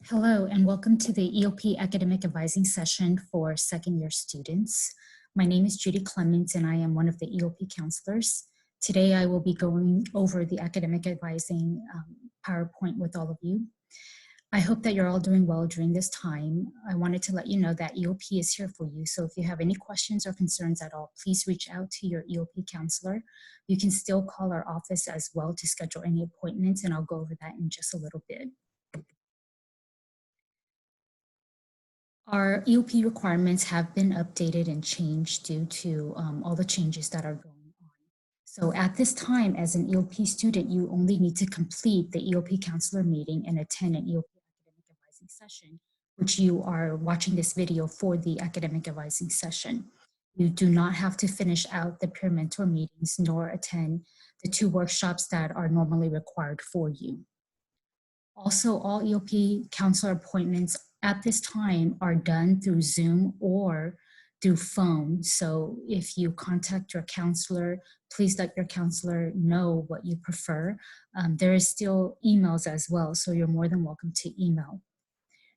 Hello, and welcome to the EOP Academic Advising session for second-year students. My name is Judy Clements, and I am one of the EOP counselors. Today, I will be going over the academic advising PowerPoint with all of you. I hope that you're all doing well during this time. I wanted to let you know that EOP is here for you, so if you have any questions or concerns at all, please reach out to your EOP counselor. You can still call our office as well to schedule any appointments, and I'll go over that in just a little bit. Our EOP requirements have been updated and changed due to all the changes that are going on. So at this time, as an EOP student, you only need to complete the EOP counselor meeting and attend an EOP academic advising session, which you are watching this video for the academic advising session. You do not have to finish out the peer mentor meetings nor attend the 2 workshops that are normally required for you. Also, all EOP counselor appointments at this time are done through Zoom or through phone. So if you contact your counselor, please let your counselor know what you prefer. There is still emails as well, so you're more than welcome to email.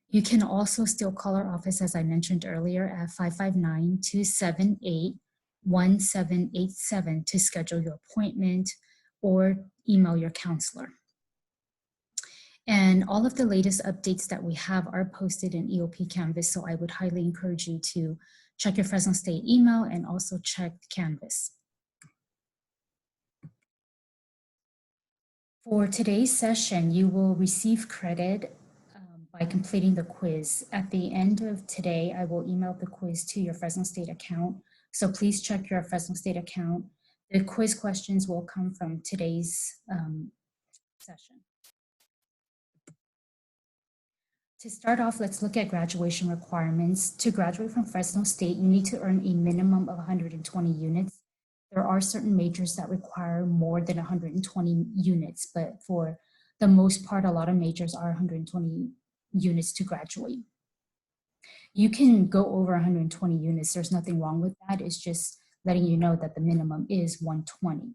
You can also still call our office, as I mentioned earlier, at 559-278-1787 to schedule your appointment or email your counselor. And all of the latest updates that we have are posted in EOP Canvas, so I would highly encourage you to check your Fresno State email and also check Canvas. For today's session, you will receive credit by completing the quiz. At the end of today, I will email the quiz to your Fresno State account, so please check your Fresno State account. The quiz questions will come from today's session. To start off, let's look at graduation requirements. To graduate from Fresno State, you need to earn a minimum of 120 units. There are certain majors that require more than 120 units, but for the most part, a lot of majors are 120 units to graduate. You can go over 120 units. There's nothing wrong with that. It's just letting you know that the minimum is 120.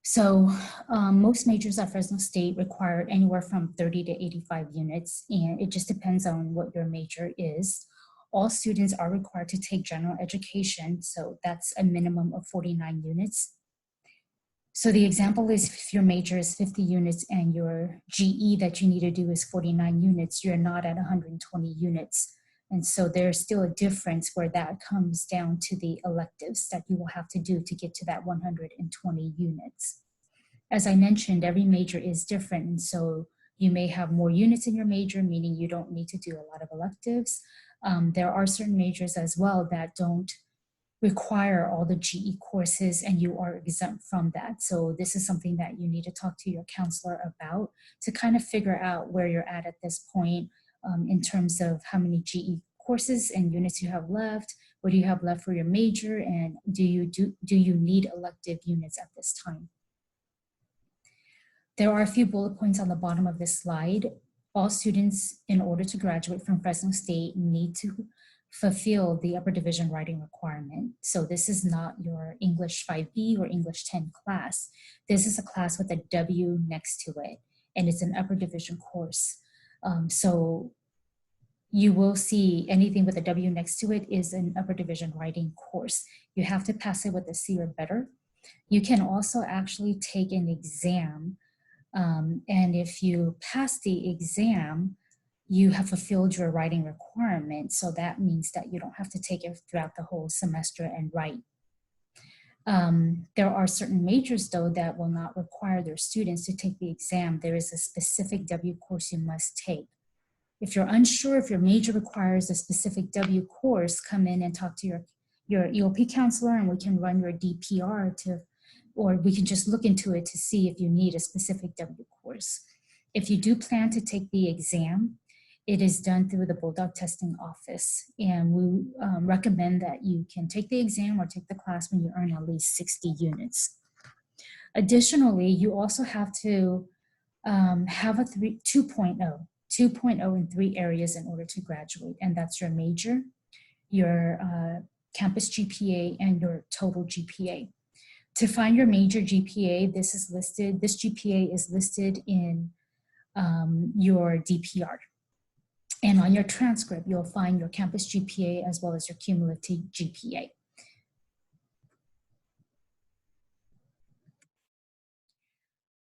So most majors at Fresno State require anywhere from 30 to 85 units, and it just depends on what your major is. All students are required to take general education, so that's a minimum of 49 units. So the example is if your major is 50 units and your GE that you need to do is 49 units, you're not at 120 units. And so there's still a difference where that comes down to the electives that you will have to do to get to that 120 units. As I mentioned, every major is different. And so you may have more units in your major, meaning you don't need to do a lot of electives. There are certain majors as well that don't require all the GE courses and you are exempt from that. So this is something that you need to talk to your counselor about to kind of figure out where you're at this point in terms of how many GE courses and units you have left, what do you have left for your major, and do you need elective units at this time? There are a few bullet points on the bottom of this slide. All students, in order to graduate from Fresno State, need to fulfill the upper division writing requirement. So this is not your English 5B or English 10 class. This is a class with a W next to it, and it's an upper division course. So you will see anything with a W next to it is an upper division writing course. You have to pass it with a C or better. You can also actually take an exam, and if you pass the exam, you have fulfilled your writing requirement. So that means that you don't have to take it throughout the whole semester and write. There are certain majors, though, that will not require their students to take the exam. There is a specific W course you must take. If you're unsure if your major requires a specific W course, come in and talk to your EOP counselor, and we can run your DPR or we can just look into it to see if you need a specific W course. If you do plan to take the exam, it is done through the Bulldog Testing Office, and we recommend that you can take the exam or take the class when you earn at least 60 units. Additionally, you also have to have a 2.0 in 3 areas in order to graduate, and that's your major, your campus GPA, and your total GPA. To find your major GPA, this GPA is listed in your DPR. And on your transcript, you'll find your campus GPA as well as your cumulative GPA.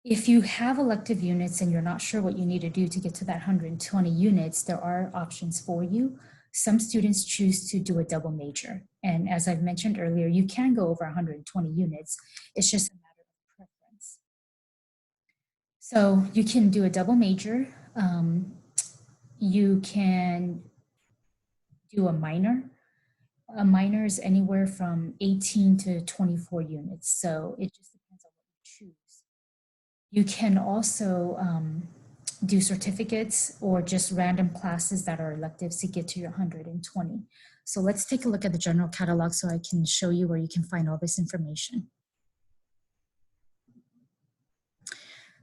If you have elective units and you're not sure what you need to do to get to that 120 units, there are options for you. Some students choose to do a double major. And as I've mentioned earlier, you can go over 120 units. It's just a matter of preference. So you can do a double major. You can do a minor. A minor is anywhere from 18 to 24 units. So it just depends on what you choose. You can also do certificates or just random classes that are electives to get to your 120. So let's take a look at the general catalog so I can show you where you can find all this information.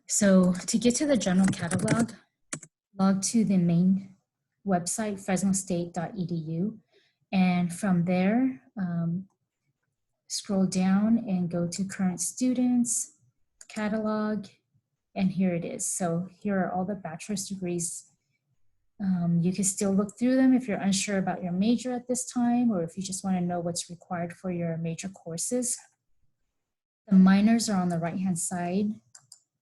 So to get to the general catalog, log to the main website, fresnostate.edu. And from there, scroll down and go to current students, catalog, and here it is. So here are all the bachelor's degrees. You can still look through them if you're unsure about your major at this time, or if you just want to know what's required for your major courses. The minors are on the right-hand side.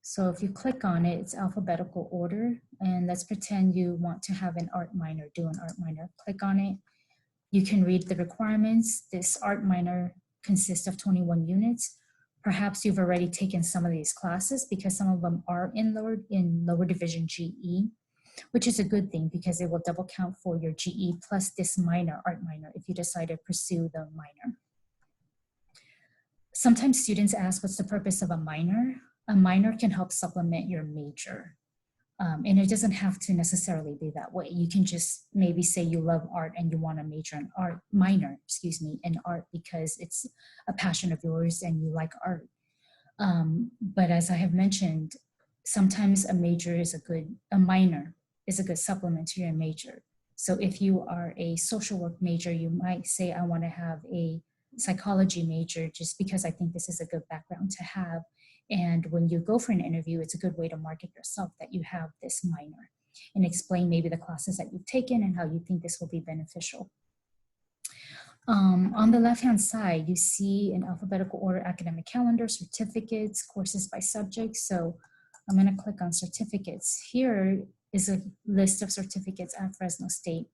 So if you click on it, it's alphabetical order. And let's pretend you want to have an art minor, do an art minor. Click on it. You can read the requirements. This art minor consists of 21 units. Perhaps you've already taken some of these classes because some of them are in lower division GE, which is a good thing because it will double count for your GE plus this minor, art minor, if you decide to pursue the minor. Sometimes students ask, what's the purpose of a minor? A minor can help supplement your major. And it doesn't have to necessarily be that way. You can just maybe say you love art and you want to major in art, minor, excuse me, in art because it's a passion of yours and you like art. But as I have mentioned, sometimes a minor is a good supplement to your major. So if you are a social work major, you might say, I want to have a psychology major just because I think this is a good background to have. And when you go for an interview, it's a good way to market yourself that you have this minor and explain maybe the classes that you've taken and how you think this will be beneficial. On the left-hand side, you see in alphabetical order academic calendar, certificates, courses by subject. So I'm going to click on certificates. Here is a list of certificates at Fresno State.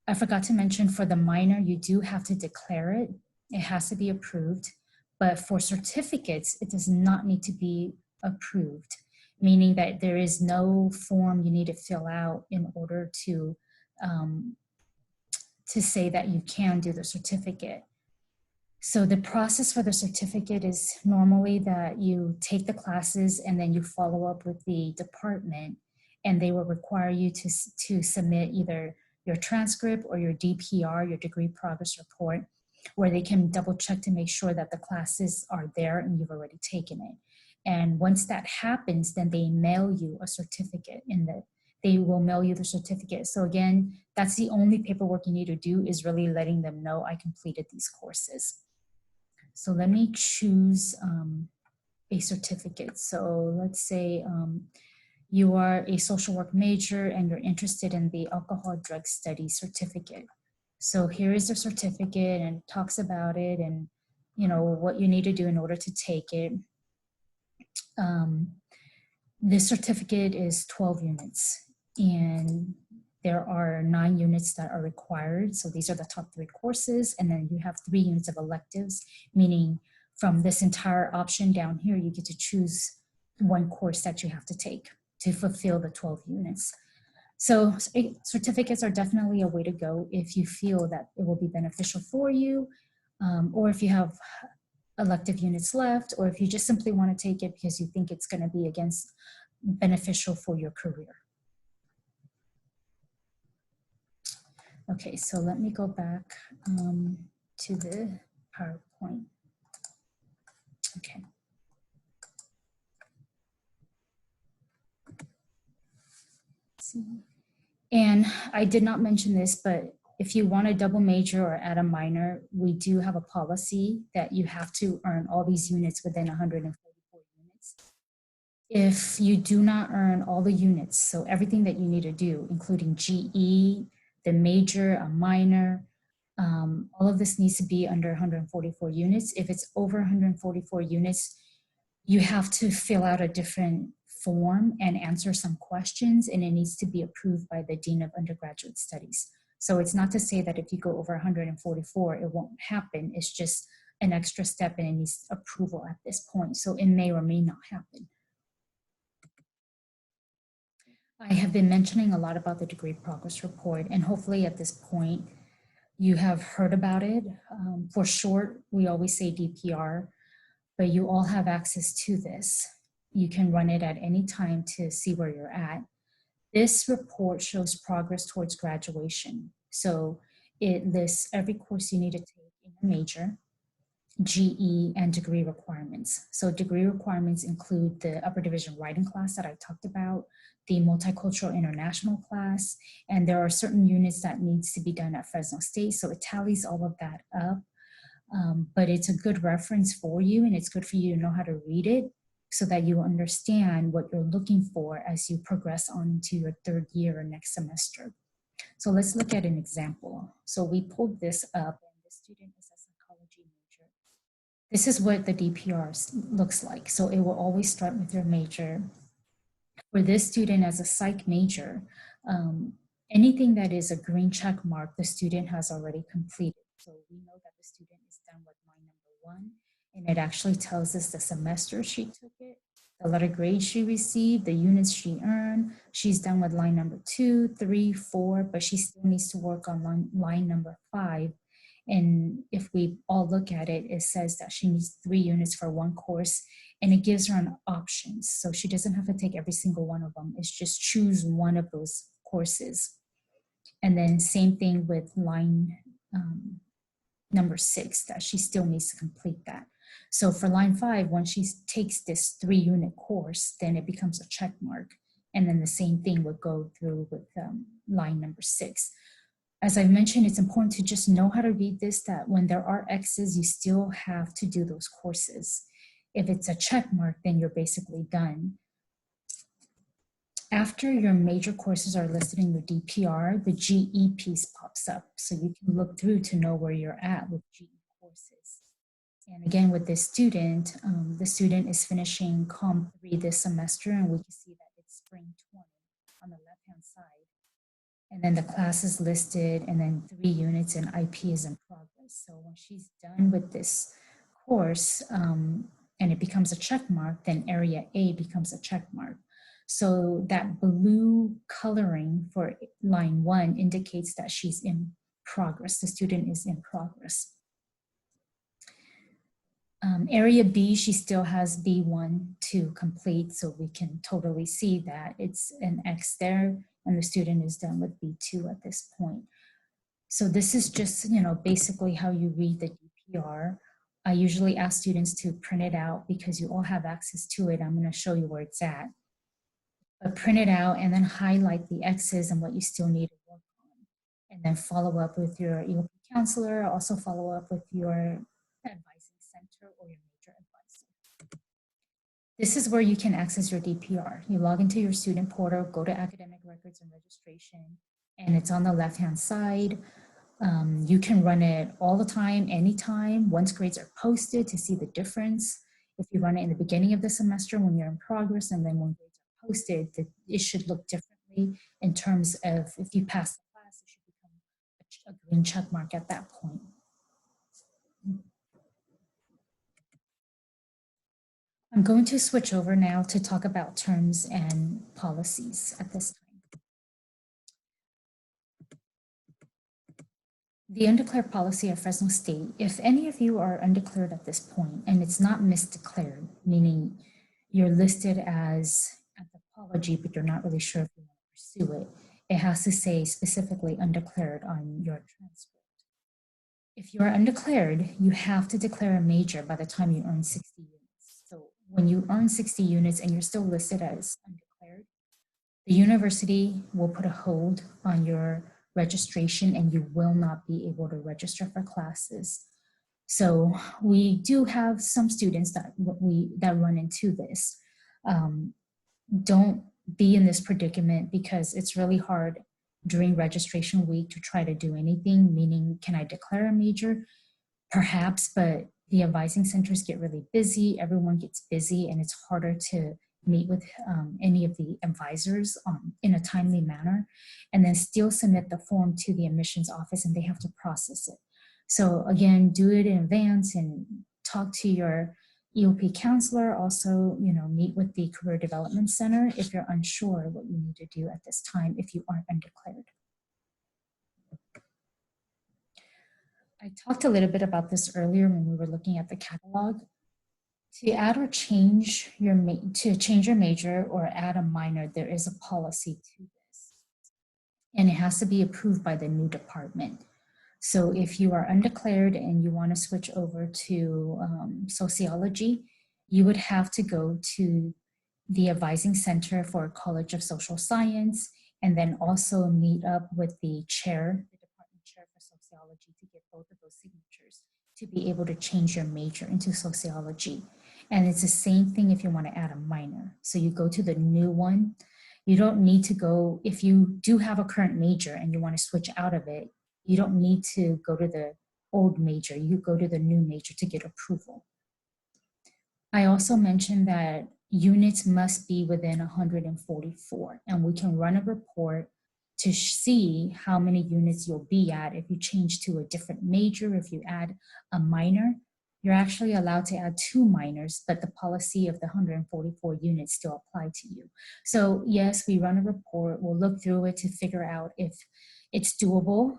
I forgot to mention for the minor, you do have to declare it. It has to be approved. But for certificates, it does not need to be approved, meaning that there is no form you need to fill out in order to say that you can do the certificate. So the process for the certificate is normally that you take the classes and then you follow up with the department, and they will require you to submit either your transcript or your DPR, your degree progress report, where they can double check to make sure that the classes are there and you've already taken it. And once that happens, then they mail you a certificate they will mail you the certificate. So again, that's the only paperwork you need to do is really letting them know I completed these courses. So let me choose a certificate. So let's say you are a social work major and you're interested in the alcohol drug studies certificate. So here is the certificate and it talks about it and what you need to do in order to take it. This certificate is 12 units and there are 9 units that are required. So these are the top 3 courses, and then you have 3 units of electives, meaning from this entire option down here, you get to choose 1 course that you have to take to fulfill the 12 units. So certificates are definitely a way to go if you feel that it will be beneficial for you, or if you have elective units left, or if you just simply want to take it because you think it's going to be beneficial for your career. Okay, so let me go back to the PowerPoint. Okay. And I did not mention this, but if you want a double major or add a minor, we do have a policy that you have to earn all these units within 144 units. If you do not earn all the units, so everything that you need to do, including GE, the major, a minor, all of this needs to be under 144 units. If it's over 144 units, you have to fill out a different form and answer some questions, and it needs to be approved by the Dean of Undergraduate Studies. So it's not to say that if you go over 144, it won't happen. It's just an extra step and it needs approval at this point. So it may or may not happen. I have been mentioning a lot about the degree progress report, and hopefully at this point you have heard about it. For short, we always say DPR, but you all have access to this. You can run it at any time to see where you're at. This report shows progress towards graduation. So it lists every course you need to take in a major, GE, and degree requirements. So degree requirements include the upper division writing class that I talked about, the multicultural international class, and there are certain units that needs to be done at Fresno State. So it tallies all of that up. But it's a good reference for you, and it's good for you to know how to read it so that you understand what you're looking for as you progress on to your third year or next semester. So let's look at an example. So we pulled this up, and the student is a psychology major. This is what the DPR looks like. So it will always start with your major. For this student as a psych major, anything that is a green check mark, the student has already completed. So we know that the student is done with line number 1, and it actually tells us the semester she took it, the letter grade she received, the units she earned. She's done with line number 2, 3, 4, but she still needs to work on line number 5. And if we all look at it, it says that she needs 3 units for one course, and it gives her an option. So she doesn't have to take every single one of them. It's just choose one of those courses. And then same thing with line number 6, that she still needs to complete that. So for line 5, when she takes this 3-unit course, then it becomes a check mark. And then the same thing would go through with line number 6. As I mentioned, it's important to just know how to read this, that when there are X's, you still have to do those courses. If it's a check mark, then you're basically done. After your major courses are listed in your DPR, the GE piece pops up. So you can look through to know where you're at with GE courses. And again, with this student, the student is finishing Comp 3 this semester, and we can see that it's spring 20 on the left-hand side. And then the class is listed, and then 3 units and IP is in progress. So when she's done with this course and it becomes a check mark, then area A becomes a check mark. So that blue coloring for line 1 indicates that she's in progress. The student is in progress. Area B, she still has B1 to complete, so we can totally see that it's an X there, and the student is done with B2 at this point. So this is just, basically how you read the DPR. I usually ask students to print it out because you all have access to it. I'm going to show you where it's at. But print it out and then highlight the X's and what you still need to work on. And then follow up with your EOP counselor, also follow up with your advising center or your major advisor. This is where you can access your DPR. You log into your student portal, go to academic records and registration, and it's on the left-hand side. You can run it all the time, anytime, once grades are posted to see the difference. If you run it in the beginning of the semester when you're in progress, and then when grades are posted, it should look differently in terms of if you pass the class, it should become a green check mark at that point. I'm going to switch over now to talk about terms and policies at this time. The undeclared policy at Fresno State, if any of you are undeclared at this point and it's not misdeclared, meaning you're listed as anthropology, but you're not really sure if you want to pursue it, it has to say specifically undeclared on your transcript. If you are undeclared, you have to declare a major by the time you earn 60 units. So when you earn 60 units and you're still listed as undeclared, the university will put a hold on your registration and you will not be able to register for classes. So we do have some students that run into this. don't be in this predicament, because it's really hard during registration week to try to do anything, meaning, can I declare a major? Perhaps, but the advising centers get really busy, everyone gets busy, and it's harder to meet with any of the advisors in a timely manner, and then still submit the form to the admissions office and they have to process it. So again, do it in advance and talk to your EOP counselor. Also, meet with the Career Development Center if you're unsure what you need to do at this time if you aren't undeclared. I talked a little bit about this earlier when we were looking at the catalog. To add or change your major or add a minor, there is a policy to this, and it has to be approved by the new department. So if you are undeclared and you want to switch over to sociology, you would have to go to the advising center for College of Social Science, and then also meet up with the chair, the department chair for sociology, to get both of those signatures to be able to change your major into sociology. And it's the same thing if you want to add a minor. So you go to the new one. You don't need to go, if you do have a current major and you want to switch out of it, you don't need to go to the old major. You go to the new major to get approval. I also mentioned that units must be within 144, and we can run a report to see how many units you'll be at if you change to a different major. If you add a minor, you're actually allowed to add 2 minors, but the policy of the 144 units still apply to you. So yes, we run a report. We'll look through it to figure out if it's doable.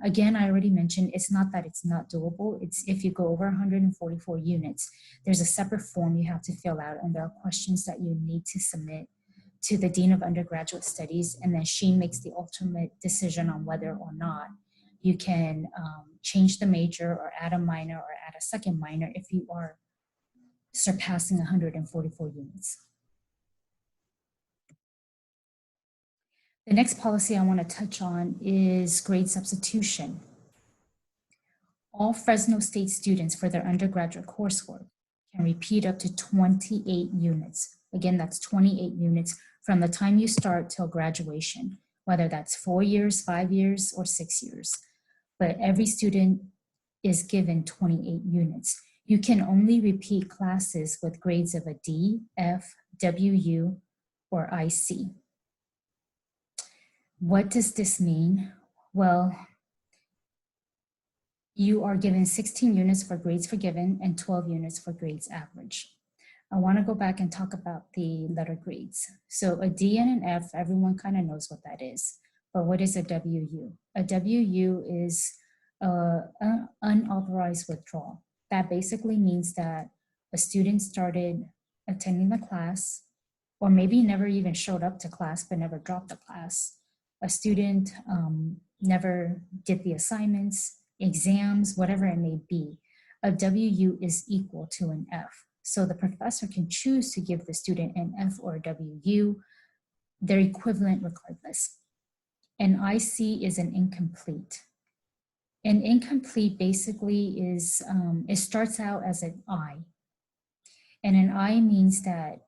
Again, I already mentioned, it's not that it's not doable. It's if you go over 144 units, there's a separate form you have to fill out, and there are questions that you need to submit to the Dean of Undergraduate Studies, and then she makes the ultimate decision on whether or not you can change the major or add a minor or add a second minor if you are surpassing 144 units. The next policy I want to touch on is grade substitution. All Fresno State students for their undergraduate coursework can repeat up to 28 units. Again, that's 28 units from the time you start till graduation, whether that's 4 years, 5 years, or 6 years. But every student is given 28 units. You can only repeat classes with grades of a D, F, WU, or IC. What does this mean? Well, you are given 16 units for grades forgiven and 12 units for grades average. I want to go back and talk about the letter grades. So a D and an F, everyone kind of knows what that is. But what is a WU? A WU is an unauthorized withdrawal. That basically means that a student started attending the class, or maybe never even showed up to class but never dropped the class. A student never did the assignments, exams, whatever it may be. A WU is equal to an F. So the professor can choose to give the student an F or a WU. They're equivalent regardless. An IC is an incomplete. An incomplete basically is, it starts out as an I. And an I means that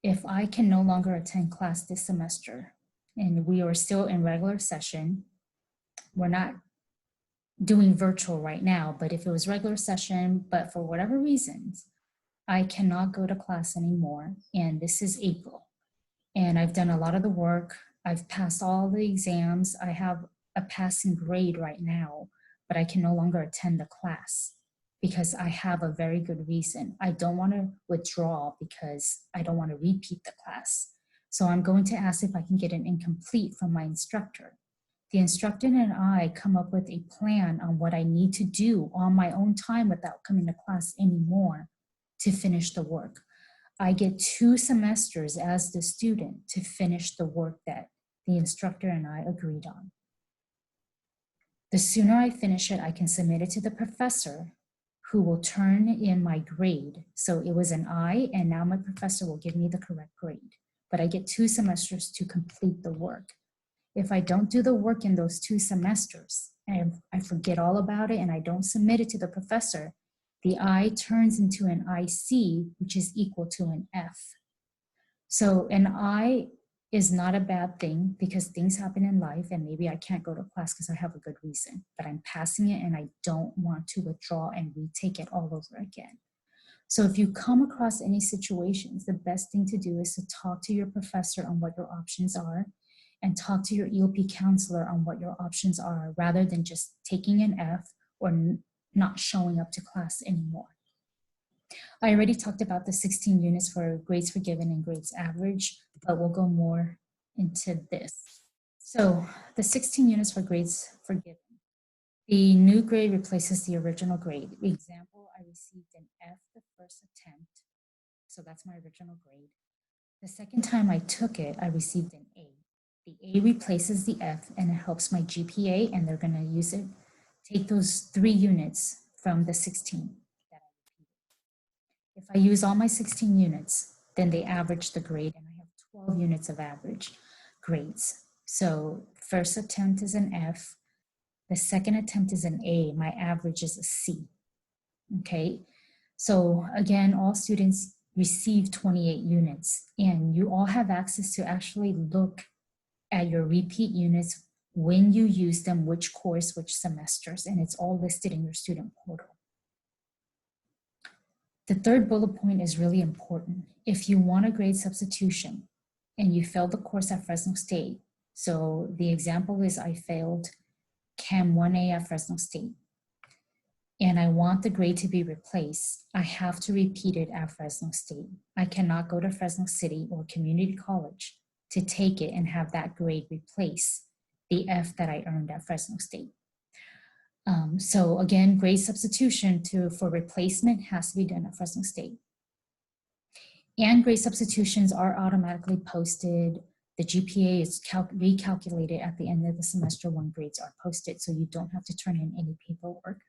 if I can no longer attend class this semester, and we are still in regular session, we're not doing virtual right now, but if it was regular session, but for whatever reasons, I cannot go to class anymore, and this is April, and I've done a lot of the work, I've passed all the exams, I have a passing grade right now, but I can no longer attend the class because I have a very good reason. I don't want to withdraw because I don't want to repeat the class. So I'm going to ask if I can get an incomplete from my instructor. The instructor and I come up with a plan on what I need to do on my own time without coming to class anymore to finish the work. I get 2 semesters as the student to finish the work that the instructor and I agreed on. The sooner I finish it, I can submit it to the professor, who will turn in my grade. So it was an I, and now my professor will give me the correct grade. But I get 2 semesters to complete the work. If I don't do the work in those 2 semesters, and I forget all about it and I don't submit it to the professor, the I turns into an IC, which is equal to an F. So an I is not a bad thing because things happen in life and maybe I can't go to class because I have a good reason, but I'm passing it and I don't want to withdraw and retake it all over again. So if you come across any situations, the best thing to do is to talk to your professor on what your options are and talk to your EOP counselor on what your options are rather than just taking an F or not showing up to class anymore. I already talked about the 16 units for grades forgiven and grades average, but we'll go more into this. So the 16 units for grades forgiven. The new grade replaces the original grade. Example, I received an F the first attempt, so that's my original grade. The second time I took it, I received an A. The A replaces the F and it helps my GPA, and they're gonna use it, take those 3 units from the 16 that I repeated. If I use all my 16 units, then they average the grade and I have 12 units of average grades. So first attempt is an F, the second attempt is an A, my average is a C, okay? So again, all students receive 28 units and you all have access to actually look at your repeat units when you use them, which course, which semesters, and it's all listed in your student portal. The third bullet point is really important. If you want a grade substitution and you failed the course at Fresno State, so the example is I failed Chem 1A at Fresno State, and I want the grade to be replaced, I have to repeat it at Fresno State. I cannot go to Fresno City or community college to take it and have that grade replace the F that I earned at Fresno State. So again, grade substitution for replacement has to be done at Fresno State. And grade substitutions are automatically posted. The GPA is recalculated at the end of the semester when grades are posted, so you don't have to turn in any paperwork.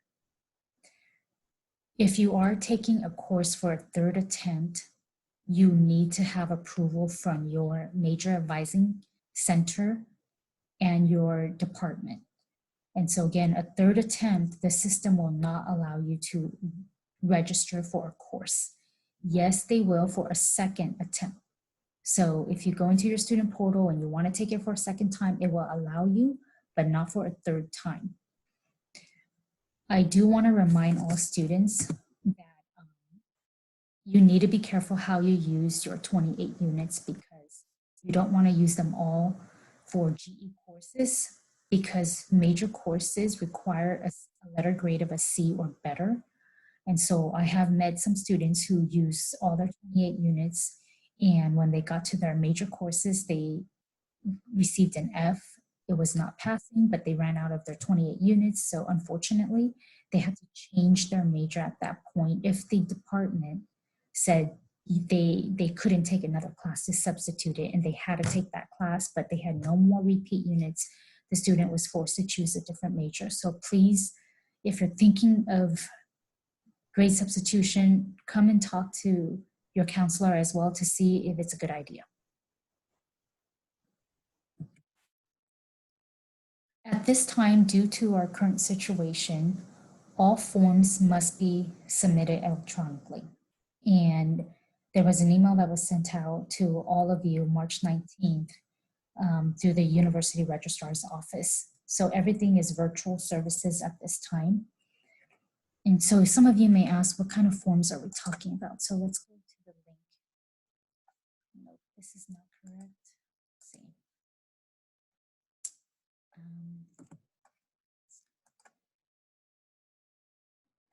If you are taking a course for a third attempt, you need to have approval from your major advising center and your department. And so again, a third attempt, the system will not allow you to register for a course. Yes, they will for a second attempt. So if you go into your student portal and you want to take it for a second time, it will allow you, but not for a third time. I do want to remind all students that you need to be careful how you use your 28 units because you don't want to use them all for GE courses because major courses require a letter grade of a C or better. And so I have met some students who use all their 28 units, and when they got to their major courses, they received an F. It was not passing, but they ran out of their 28 units. So unfortunately, they had to change their major at that point if the department said they couldn't take another class to substitute it, and they had to take that class, but they had no more repeat units. The student was forced to choose a different major. So please, if you're thinking of grade substitution, come and talk to your counselor as well to see if it's a good idea. At this time, due to our current situation, all forms must be submitted electronically. And there was an email that was sent out to all of you March 19th through the University Registrar's Office. So everything is virtual services at this time. And so some of you may ask, what kind of forms are we talking about? So let's go to the link. No, this is not correct. Let's see.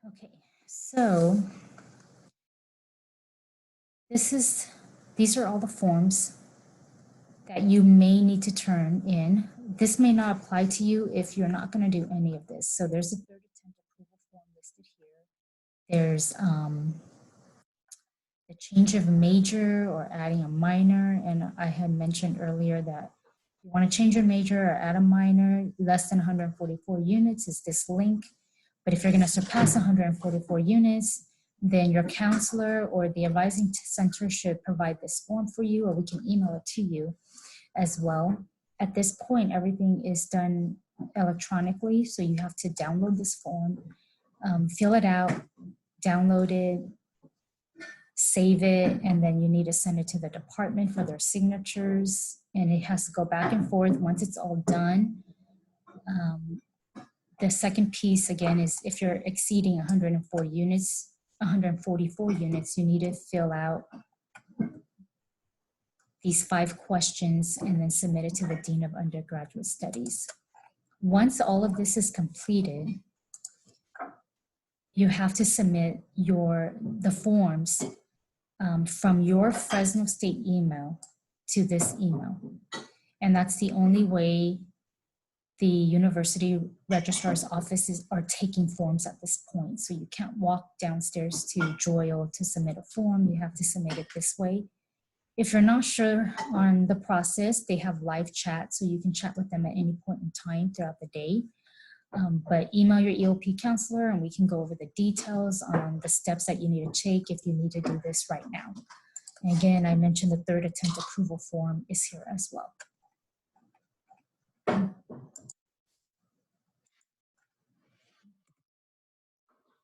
Okay, so these are all the forms that you may need to turn in. This may not apply to you if you're not going to do any of this. So there's a third attempt approval form listed here. There's the change of major or adding a minor. And I had mentioned earlier that if you want to change your major or add a minor, less than 144 units is this link. But if you're going to surpass 144 units, then your counselor or the advising center should provide this form for you, or we can email it to you as well. At this point, everything is done electronically, so you have to download this form, fill it out, download it, save it, and then you need to send it to the department for their signatures, and it has to go back and forth. Once it's all done, the second piece again is if you're exceeding 144 units, you need to fill out these 5 questions and then submit it to the Dean of Undergraduate Studies. Once all of this is completed, you have to submit the forms from your Fresno State email to this email. And that's the only way the university registrar's offices are taking forms at this point. So you can't walk downstairs to Joyal to submit a form. You have to submit it this way. If you're not sure on the process, they have live chat, so you can chat with them at any point in time throughout the day. But email your EOP counselor and we can go over the details on the steps that you need to take if you need to do this right now. And again, I mentioned the third attempt approval form is here as well.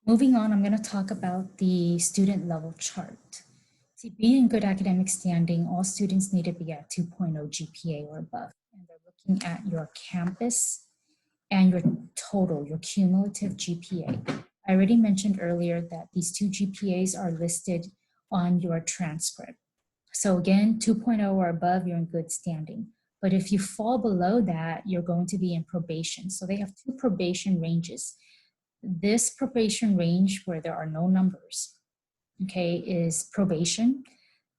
Moving on, I'm going to talk about the student level chart. To be in good academic standing, all students need to be at 2.0 GPA or above. And they're looking at your campus and your total, your cumulative GPA. I already mentioned earlier that these 2 GPAs are listed on your transcript. So again, 2.0 or above, you're in good standing. But if you fall below that, you're going to be in probation. So they have 2 probation ranges. This probation range where there are no numbers, okay, is probation.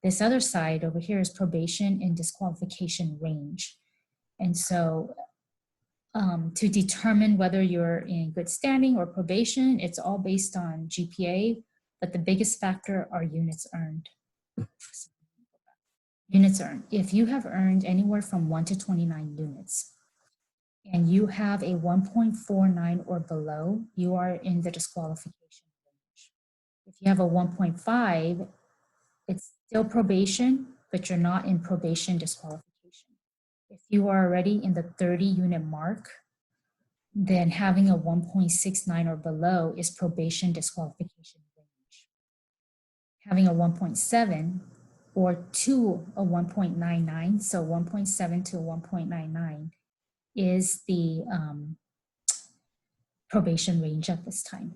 This other side over here is probation and disqualification range. And so to determine whether you're in good standing or probation, it's all based on GPA, but the biggest factor are units earned. Units earned. If you have earned anywhere from 1 to 29 units, and you have a 1.49 or below, you are in the disqualification range. If you have a 1.5, it's still probation, but you're not in probation disqualification. If you are already in the 30 unit mark, then having a 1.69 or below is probation disqualification range. Having a 1.7 or to a 1.99, so 1.7 to 1.99, is the probation range at this time.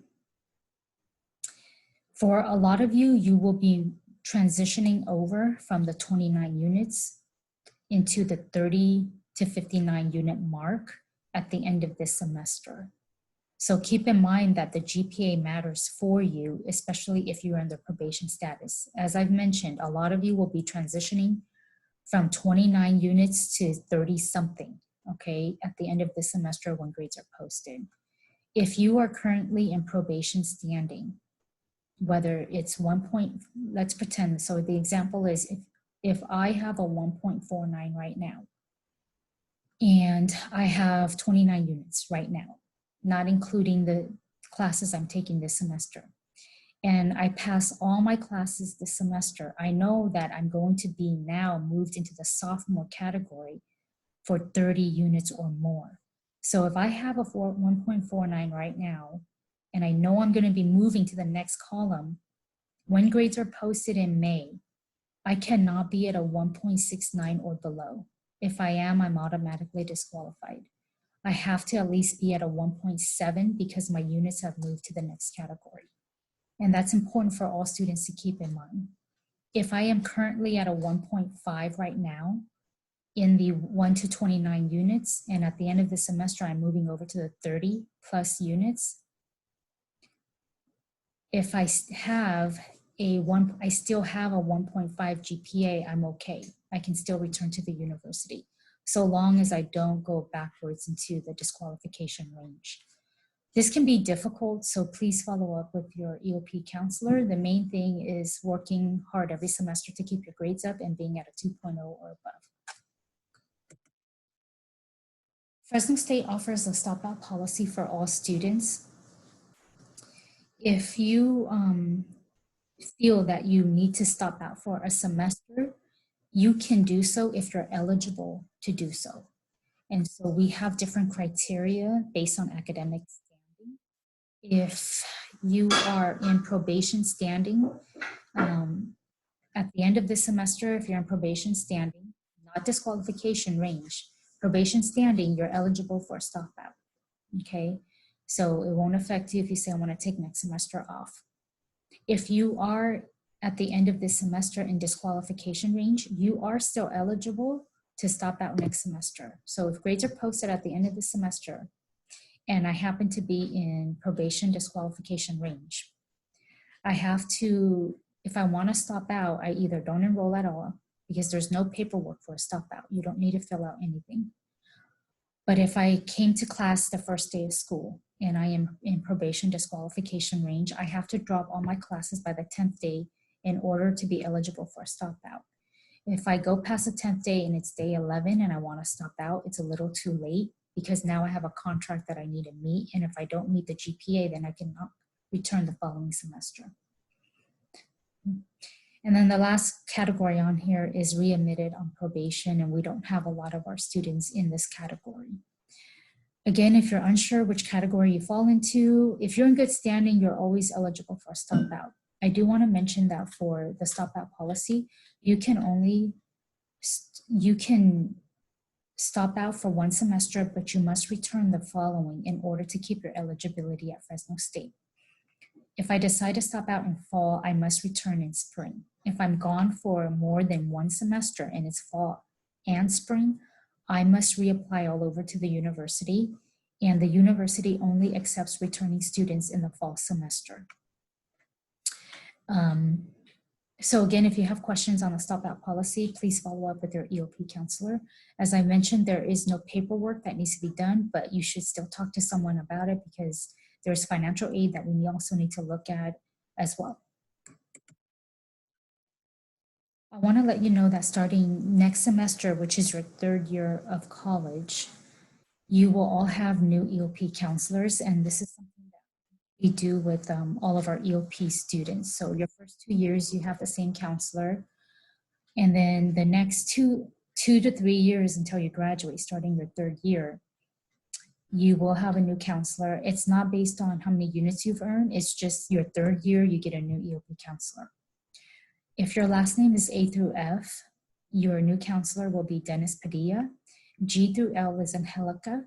For a lot of you, you will be transitioning over from the 29 units into the 30 to 59 unit mark at the end of this semester. So keep in mind that the GPA matters for you, especially if you're under probation status. As I've mentioned, a lot of you will be transitioning from 29 units to 30 something. Okay, at the end of the semester when grades are posted. If you are currently in probation standing, whether it's let's pretend, so the example is if I have a 1.49 right now, and I have 29 units right now, not including the classes I'm taking this semester, and I pass all my classes this semester, I know that I'm going to be now moved into the sophomore category for 30 units or more. So if I have a 1.49 right now, and I know I'm going to be moving to the next column, when grades are posted in May, I cannot be at a 1.69 or below. If I am, I'm automatically disqualified. I have to at least be at a 1.7 because my units have moved to the next category. And that's important for all students to keep in mind. If I am currently at a 1.5 right now, in the 1 to 29 units, and at the end of the semester, I'm moving over to the 30 plus units. If I have I still have a 1.5 GPA, I'm okay. I can still return to the university, so long as I don't go backwards into the disqualification range. This can be difficult, so please follow up with your EOP counselor. The main thing is working hard every semester to keep your grades up and being at a 2.0 or above. Fresno State offers a stop-out policy for all students. If you feel that you need to stop out for a semester, you can do so if you're eligible to do so. And so we have different criteria based on academic standing. If you are in probation standing. At the end of this semester, if you're in probation standing, not disqualification range, probation standing, you're eligible for a stop out, okay? So it won't affect you if you say, I want to take next semester off. If you are at the end of this semester in disqualification range, you are still eligible to stop out next semester. So if grades are posted at the end of the semester and I happen to be in probation disqualification range, I have to, if I want to stop out, I either don't enroll at all because there's no paperwork for a stop out. You don't need to fill out anything. But if I came to class the first day of school and I am in probation disqualification range, I have to drop all my classes by the 10th day in order to be eligible for a stop out. If I go past the 10th day and it's day 11 and I want to stop out, it's a little too late because now I have a contract that I need to meet. And if I don't meet the GPA, then I cannot return the following semester. And then the last category on here is readmitted on probation, and we don't have a lot of our students in this category. Again, if you're unsure which category you fall into, if you're in good standing, you're always eligible for a stop out. I do want to mention that for the stop out policy, you can stop out for one semester, but you must return the following in order to keep your eligibility at Fresno State. If I decide to stop out in fall, I must return in spring. If I'm gone for more than one semester and it's fall and spring, I must reapply all over to the university, and the university only accepts returning students in the fall semester. So again, if you have questions on the stop out policy, please follow up with your EOP counselor. As I mentioned, there is no paperwork that needs to be done, but you should still talk to someone about it because there's financial aid that we also need to look at as well. I want to let you know that starting next semester, which is your third year of college, you will all have new EOP counselors, and this is something that we do with all of our EOP students. So your first 2 years, you have the same counselor, and then the next two to 3 years until you graduate, starting your third year, you will have a new counselor. It's not based on how many units you've earned. It's just your third year, you get a new EOP counselor. If your last name is A through F, your new counselor will be Dennis Padilla. G through L is Angelica.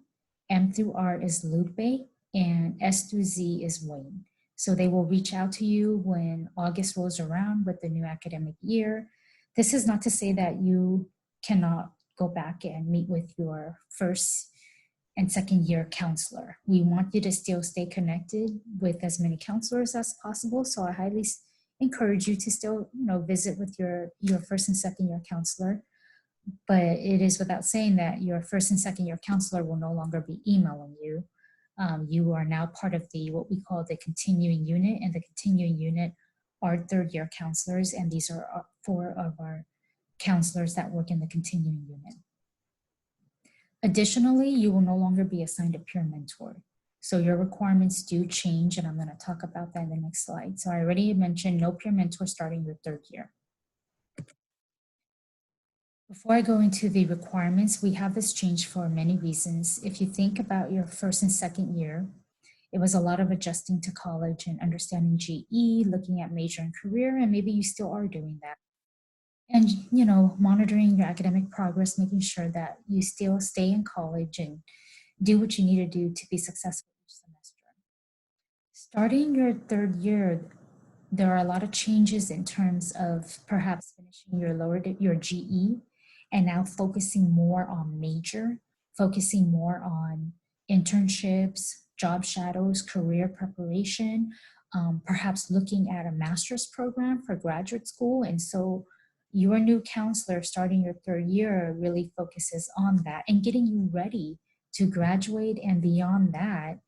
M through R is Lupe. And S through Z is Wayne. So they will reach out to you when August rolls around with the new academic year. This is not to say that you cannot go back and meet with your first and second year counselor. We want you to still stay connected with as many counselors as possible. So I highly encourage you to still, visit with your first and second year counselor. But it is without saying that your first and second year counselor will no longer be emailing you. You are now part of what we call the continuing unit, and the continuing unit are third year counselors, and these are 4 of our counselors that work in the continuing unit. Additionally, you will no longer be assigned a peer mentor. So your requirements do change, and I'm going to talk about that in the next slide. So I already mentioned no peer mentor starting your third year. Before I go into the requirements, we have this change for many reasons. If you think about your first and second year, it was a lot of adjusting to college and understanding GE, looking at major and career, and maybe you still are doing that. And, monitoring your academic progress, making sure that you still stay in college and do what you need to do to be successful each semester. Starting your third year, there are a lot of changes in terms of perhaps finishing your GE and now focusing more on major, focusing more on internships, job shadows, career preparation, perhaps looking at a master's program for graduate school. And so your new counselor starting your third year really focuses on that and getting you ready to graduate, and beyond that,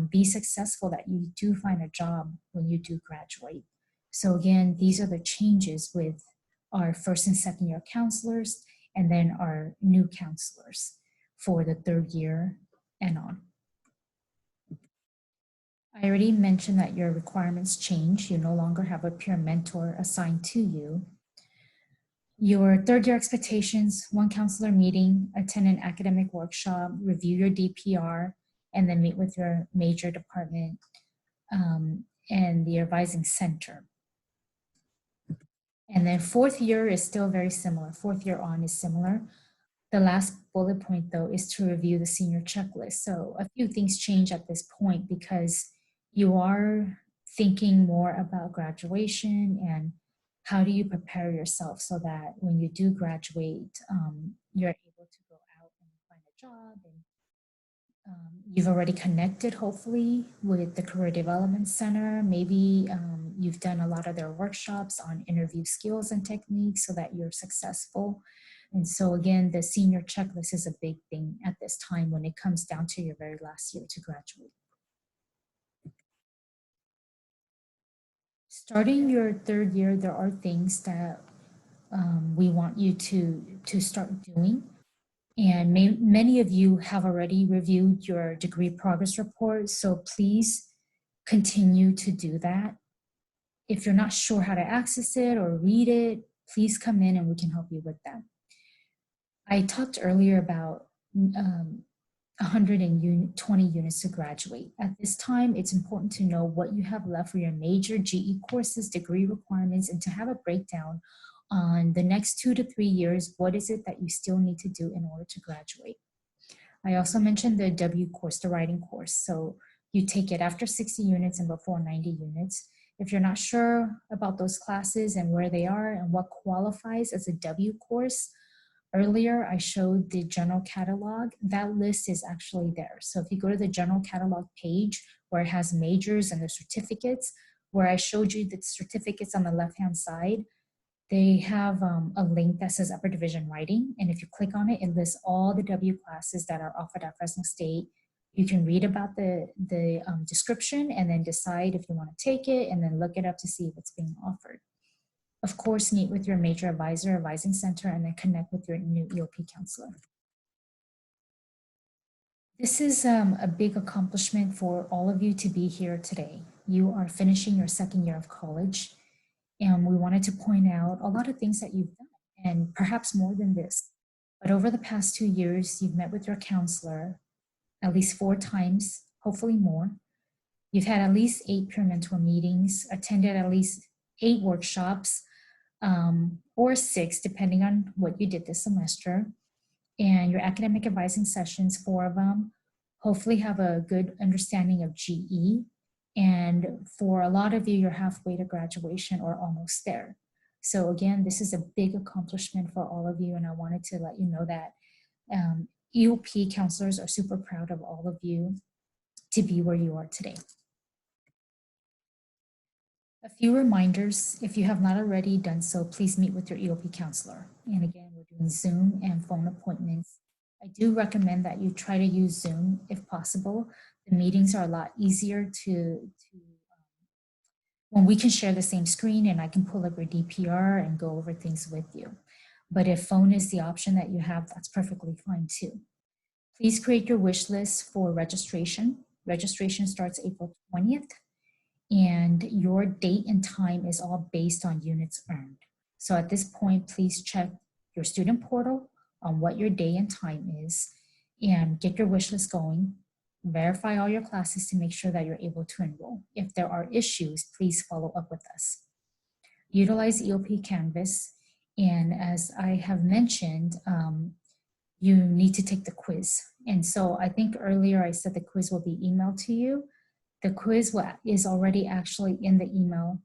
be successful, that you do find a job when you do graduate. So again, these are the changes with our first and second year counselors, and then our new counselors for the third year and on. I already mentioned that your requirements change. You no longer have a peer mentor assigned to you. Your third year expectations: 1 counselor meeting, attend an academic workshop, review your DPR, and then meet with your major department. and the advising center. And then fourth year is still very similar. Fourth year on is similar. The last bullet point, though, is to review the senior checklist. So a few things change at this point because you are thinking more about graduation and how do you prepare yourself so that when you do graduate, you're able to go out and find a job. And you've already connected, hopefully, with the Career Development Center. Maybe you've done a lot of their workshops on interview skills and techniques so that you're successful. And so again, the senior checklist is a big thing at this time when it comes down to your very last year to graduate. Starting your third year, there are things that we want you to start doing. And many of you have already reviewed your degree progress report, so please continue to do that. If you're not sure how to access it or read it, please come in and we can help you with that. I talked earlier about 120 units to graduate. At this time, it's important to know what you have left for your major GE courses, degree requirements, and to have a breakdown on the next 2 to 3 years, what is it that you still need to do in order to graduate. I also mentioned the W course, the writing course. So you take it after 60 units and before 90 units. If you're not sure about those classes and where they are and what qualifies as a W course, earlier I showed the general catalog. That list is actually there. So if you go to the general catalog page where it has majors and the certificates, where I showed you the certificates on the left-hand side, they have a link that says Upper Division Writing. And if you click on it, it lists all the W classes that are offered at Fresno State. You can read about the description and then decide if you want to take it and then look it up to see if it's being offered. Of course, meet with your major advisor, advising center, and then connect with your new EOP counselor. This is a big accomplishment for all of you to be here today. You are finishing your second year of college. And we wanted to point out a lot of things that you've done, and perhaps more than this. But over the past 2 years, you've met with your counselor at least 4 times, hopefully more. You've had at least 8 peer mentor meetings, attended at least 8 workshops, or 6, depending on what you did this semester. And your academic advising sessions, 4 of them, hopefully have a good understanding of GE. And for a lot of you, you're halfway to graduation or almost there. So again, this is a big accomplishment for all of you. And I wanted to let you know that EOP counselors are super proud of all of you to be where you are today. A few reminders, if you have not already done so, please meet with your EOP counselor. And again, we're doing Zoom and phone appointments. I do recommend that you try to use Zoom if possible. The meetings are a lot easier when we can share the same screen and I can pull up your DPR and go over things with you. But if phone is the option that you have, that's perfectly fine too. Please create your wish list for registration. Registration starts April 20th. And your date and time is all based on units earned. So at this point, please check your student portal on what your day and time is and get your wish list going. Verify all your classes to make sure that you're able to enroll. If there are issues, please follow up with us. Utilize EOP Canvas. And as I have mentioned, you need to take the quiz. And so I think earlier I said the quiz will be emailed to you. The quiz is already actually in the email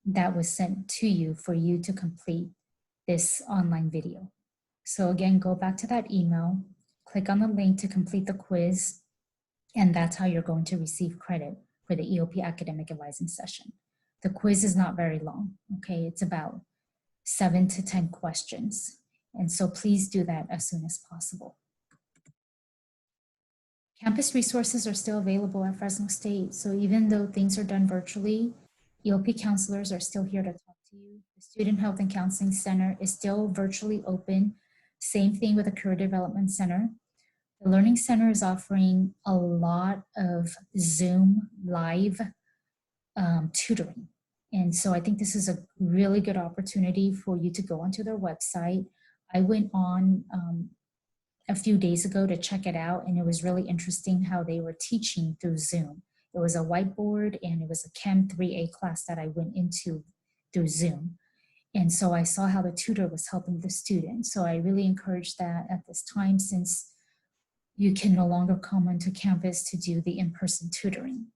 that was sent to you for you to complete this online video. So again, go back to that email, click on the link to complete the quiz, and that's how you're going to receive credit for the EOP academic advising session. The quiz is not very long, okay? It's about 7 to 10 questions. And so please do that as soon as possible. Campus resources are still available at Fresno State. So even though things are done virtually, EOP counselors are still here to talk to you. The Student Health and Counseling Center is still virtually open. Same thing with the Career Development Center. The Learning Center is offering a lot of Zoom live tutoring. And so I think this is a really good opportunity for you to go onto their website. I went on a few days ago to check it out, and it was really interesting how they were teaching through Zoom. It was a whiteboard and it was a Chem 3A class that I went into through Zoom. And so I saw how the tutor was helping the student. So I really encourage that at this time, since you can no longer come onto campus to do the in-person tutoring.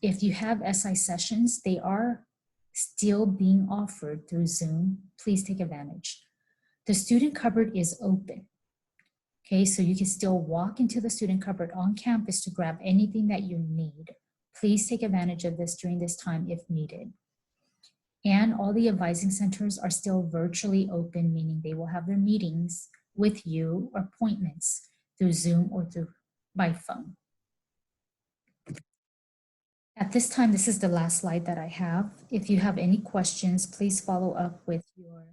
If you have SI sessions, they are still being offered through Zoom. Please take advantage. The student cupboard is open. Okay, so you can still walk into the student cupboard on campus to grab anything that you need. Please take advantage of this during this time if needed. And all the advising centers are still virtually open, meaning they will have their meetings with you or appointments through Zoom or by phone. At this time, this is the last slide that I have. If you have any questions, please follow up with your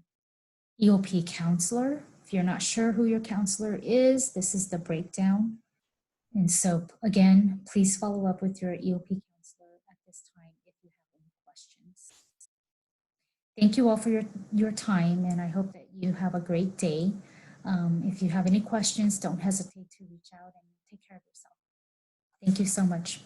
EOP counselor. If you're not sure who your counselor is, this is the breakdown. And so again, please follow up with your EOP counselor at this time if you have any questions. Thank you all for your time, and I hope that you have a great day. If you have any questions, don't hesitate to reach out and take care of yourself. Thank you so much.